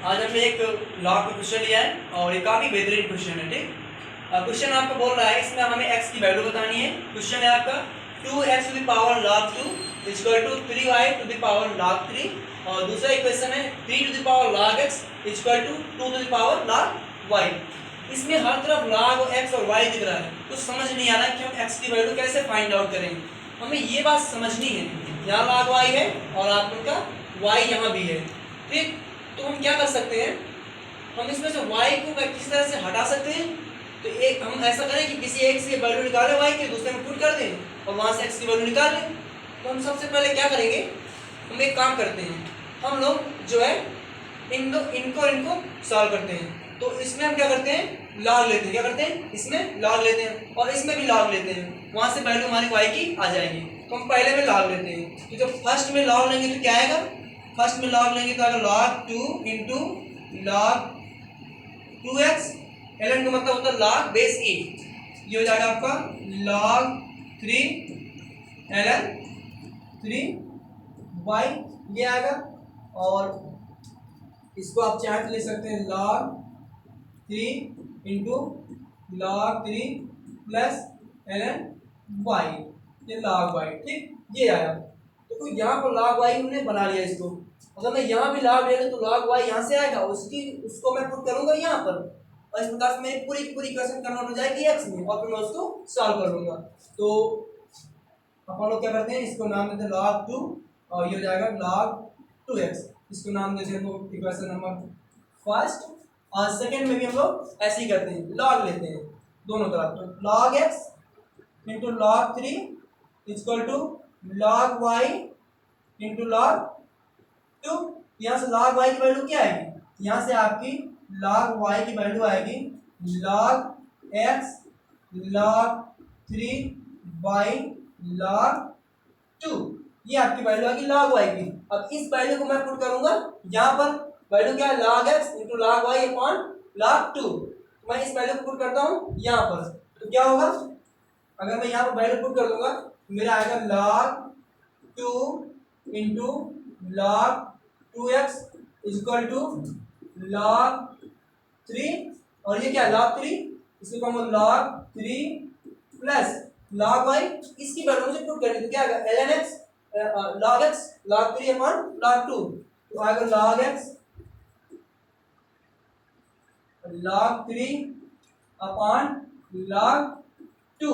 आज हमने एक लॉ का क्वेश्चन लिया है और ये काफ़ी बेहतरीन क्वेश्चन है। ठीक, क्वेश्चन आपको बोल रहा है इसमें हमें x की वैल्यू बतानी है। क्वेश्चन है आपका 2x to the power log 2 equal to 3y to the power log 3 और दूसरा इक्वेशन है 3 to the power log x equal to 2 to the power log y। इसमें हर तरफ log और x और y दिख रहा है, कुछ समझ नहीं आ रहा है कि हम x की वैल्यू कैसे फाइंड आउट करेंगे। हमें ये बात समझनी है, यहाँ log y है और आपका y यहाँ भी है। ठीक, तो हम क्या कर सकते हैं, हम इसमें से y को किसी तरह से हटा सकते हैं। तो एक हम ऐसा करें कि किसी एक से वैल्यू निकालें y के, दूसरे में पुट कर दें और वहां से x की वैल्यू निकाल लें। तो हम सबसे पहले क्या करेंगे, हम एक काम करते हैं, हम लोग जो है इनको सॉल्व करते हैं। तो इसमें हम क्या करते हैं, लॉग लेते हैं। क्या करते हैं, इसमें लॉग लेते हैं और इसमें भी लॉग लेते हैं, वहां से वैल्यू हमारी y की आ जाएगी। तो हम पहले में लॉग लेते हैं। तो जब फर्स्ट में लॉग लेंगे तो क्या आएगा, फर्स्ट में लॉग लेंगे तो आएगा log 2 into log 2x, ln का मतलब होता है log बेस e, ये हो जाएगा आपका log 3 ln 3y, ये आएगा। और इसको आप चाहे तो ले सकते हैं log 3 into log 3 plus ln y, ये log y। ठीक, ये आया। तो यहाँ पर log y हमने बना लिया इसको। अगर मैं यहाँ भी log ले लूँ तो log y यहाँ से आएगा, उसको मैं पुट करूंगा यहाँ पर और इस प्रकार से मेरी पूरी की पूरी इक्वेशन कन्वर्ट हो जाएगी x में और फिर मैं उसको सॉल्व कर लूंगा। तो अपन लोग क्या करते हैं, इसको नाम देते हैं log 2 और ये हो जाएगा log 2x। इसको नाम देते हैं इक्वेशन नंबर फर्स्ट। और सेकेंड में भी हम लोग ऐसे ही करते हैं, log लेते हैं दोनों तरफ। तो log x into log 3 equal to log y into log 2। यहाँ से log y की वैल्यू क्या आएगी, यहाँ से आपकी log y की वैल्यू आएगी log x log 3y log 2, ये आपकी वैल्यू आएगी log y की। अब इस वैल्यू को मैं पुट करूंगा यहाँ पर, वैल्यू क्या है log x into log y upon log 2। मैं इस वैल्यू को पुट करता हूँ यहाँ पर, तो क्या होगा, अगर मैं यहाँ पर वैल्यू पुट कर दूंगा तो मेरा आएगा log 2 into log 2x equal to log 3 और ये क्या है log 3, इसको हम log 3 प्लस log y, इसकी वैल्यू मुझे पुट करनी है। तो क्या आएगा ln x log x log 3 upon log 2, तो आएगा log x log 3 upon log 2।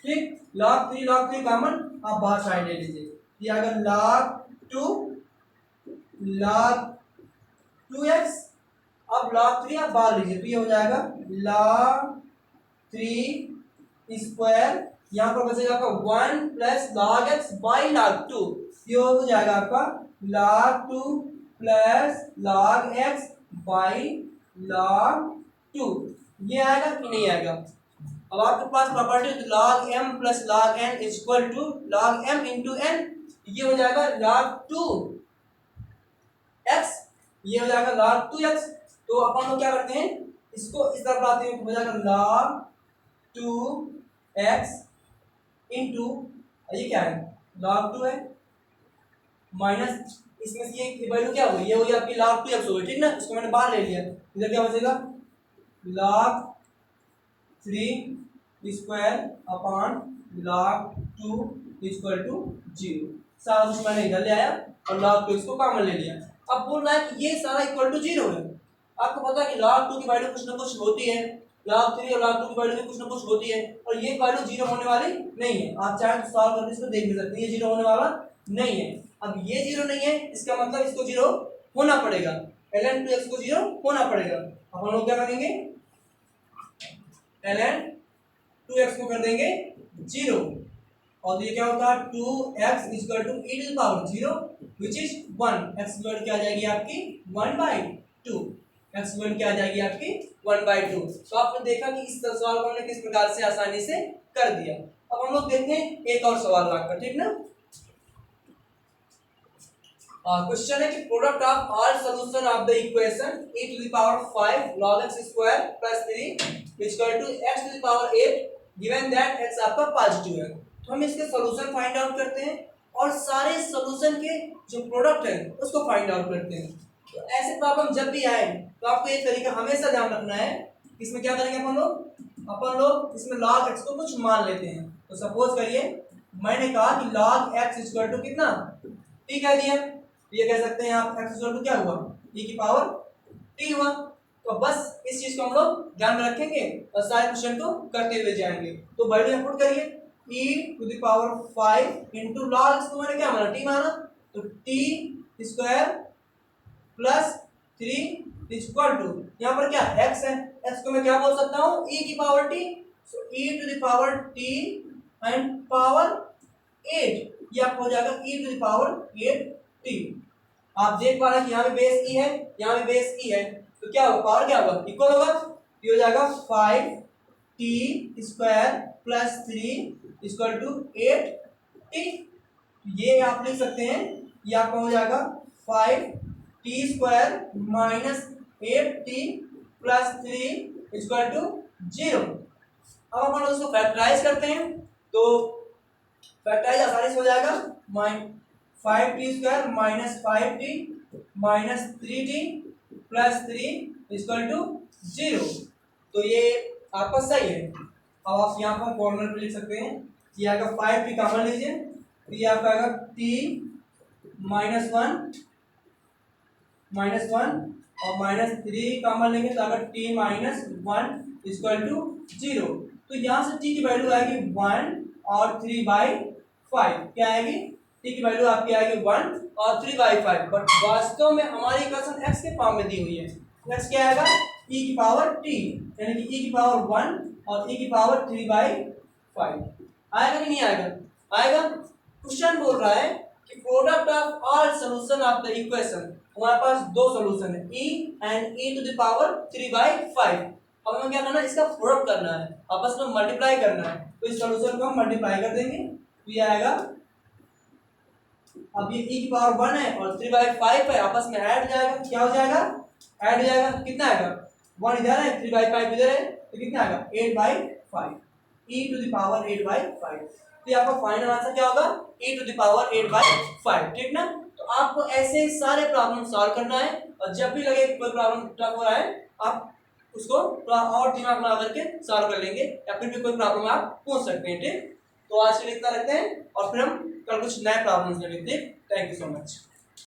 ठीक, log 3 कॉमन आप बाहर साइड ले लीजिए, ये आएगा log 2 log 2x। अब log 3 आप बाहर लीजिए तो ये हो जाएगा log 3 स्क्वायर, यहाँ पर बचेगा आपका 1 plus log x by log 2, ये हो जाएगा आपका log 2 plus log x by log 2। ये आएगा कि नहीं आएगा। अब आपके पास property log m plus log n equal to log m into n, ये हो जाएगा log 2x, ये हो जाएगा log 2x। तो अपन लोग क्या करते हैं, इसको इस तरफ लाते हैं, हो जाएगा log 2x इंटू, ये क्या है log 2 है, माइनस इसमें से ये वैल्यू क्या होगी, ये होगी आपकी log 2x होगी। ठीक ना, इसको मैंने बाहर ले लिया, इधर क्या बचेगा log 3 square upon log 2 equal to 0। सारा कुछ मैंने इधर ले आया और log 2 इसको कॉमन ले लिया। अब बोल रहा है कि ये सारा इक्वल टू 0 है। आपको पता है कि log 2 की वैल्यू कुछ ना कुछ होती है, log 3 और log 2 की वैल्यू भी कुछ ना कुछ होती है, और ये वैल्यू 0 होने वाली नहीं है। आप चाहे तो सॉल्व करके इसको देख भी सकते हैं, ये 0 होने वाला नहीं है। अब ये 0 नहीं है, इसका मतलब इसको 0 होना पड़ेगा, ln 2x को 0 होना पड़ेगा। अब हम लोग क्या करेंगे, ln 2x को कर देंगे 0 और ये क्या होता है 2x equal to e to the power 0 which is 1। x की वैल्यू क्या आ जाएगी आपकी 1/2, x की वैल्यू क्या आ जाएगी आपकी 1/2। तो आपने देखा कि इस सवाल को हमने किस प्रकार से आसानी से कर दिया। अब हम लोग देखते हैं एक और सवाल लाकर, ठीक ना। क्वेश्चन है कि product of all solution of the equation e to the power 5 log x square plus 3 equal to x to the power 8 given that x आपका पॉजिटिव है। तो हम इसके सॉल्यूशन फाइंड आउट करते हैं और सारे सॉल्यूशन के जो प्रोडक्ट है उसको फाइंड आउट करते हैं। तो ऐसे प्रॉब्लम जब भी आए तो आपको एक तरीका हमेशा ध्यान रखना है, इसमें क्या करेंगे अपन लोग इसमें log x को कुछ मान लेते हैं। तो सपोज करिए मैंने कहा कि log x इक्वल टू कितना t कह दिया, तो ये कह सकते हैं आप x इक्वल टू क्या हुआ e की पावर t हुआ। तो बस इस चीज को हम लोग ध्यान में रखेंगे और सारे क्वेश्चन को करते हुए जाएंगे। तो वैल्यू पुट करिए e to the power 5 into log x को मैंने क्या माना t माना, तो t square plus 3 equal to यहाँ पर क्या x है, x को मैं क्या बोल सकता हूँ e की power t, so e to the power t and power 8, ये आपको हो जाएगा e to the power 8t। आप देख पा रहे हैं कि यहाँ पे बेस e है, यहाँ पे बेस e है, तो क्या होगा पावर क्या होगा इक्वल होगा, ये हो जाएगा 5t square plus 3 equal to 8t। ये आप लिख सकते हैं, ये आपका हो जाएगा 5t square minus 8t plus 3 equal to 0। अब अपन उसको फैक्टराइज करते हैं, तो फैक्टराइज आसानी से हो जाएगा 5t square minus 5t minus 3t plus 3 equal to 0। तो ये आपका सही है। अब आप यहाँ पर फॉर्मूला पे लिख सकते हैं, ये आएगा 5t कॉमन लीजिए, तो ये आपका आएगा t माइनस वन और माइनस 3 कॉमन लेंगे तो आएगा t माइनस 1 इक्वल टू 0। तो यहाँ से t की वैल्यू आएगी 1 और 3/5, क्या आएगी t की वैल्यू आपकी आएगी 1 और 3/5, बट वास्तव में हमारी इक्वेशन x के फॉर्म में दी हुई है। x क्या आएगा e की पावर t, यानी कि e की पावर 1 और e की पावर 3/5 आएगा कि नहीं आएगा, आएगा। क्वेश्चन बोल रहा है कि product of all solution of the equation, हमारे पास दो सॉल्यूशन है e and e to the power 3/5। अब हमें क्या करना है, इसका प्रोडक्ट करना है, आपस में मल्टीप्लाई करना है। तो इस सॉल्यूशन को हम मल्टीप्लाई कर देंगे, तो ये आएगा, अब ये e की पावर 1 है और 3/5 है, आपस में ऐड हो जाएगा, क्या हो जाएगा ऐड हो जाएगा, कितना आएगा 1 इधर है 3/5 इधर है, तो कितना आएगा 8/5, e टू द पावर 8/5। तो ये आपका फाइनल आंसर क्या होगा e टू द पावर 8/5, ठीक ना। तो आपको ऐसे सारे प्रॉब्लम सॉल्व करना है, और जब भी लगे कोई प्रॉब्लम टफ हो रहा है आप उसको थोड़ा और दिमाग लगा करके सॉल्व कर लेंगे, या फिर भी कोई प्रॉब्लम आप पूछ सकते हैं, ठीक। तो आज के लिए इतना रखते हैं और फिर हम कल कुछ नए प्रॉब्लम्स लेंगे, ठीक। Thank you so much.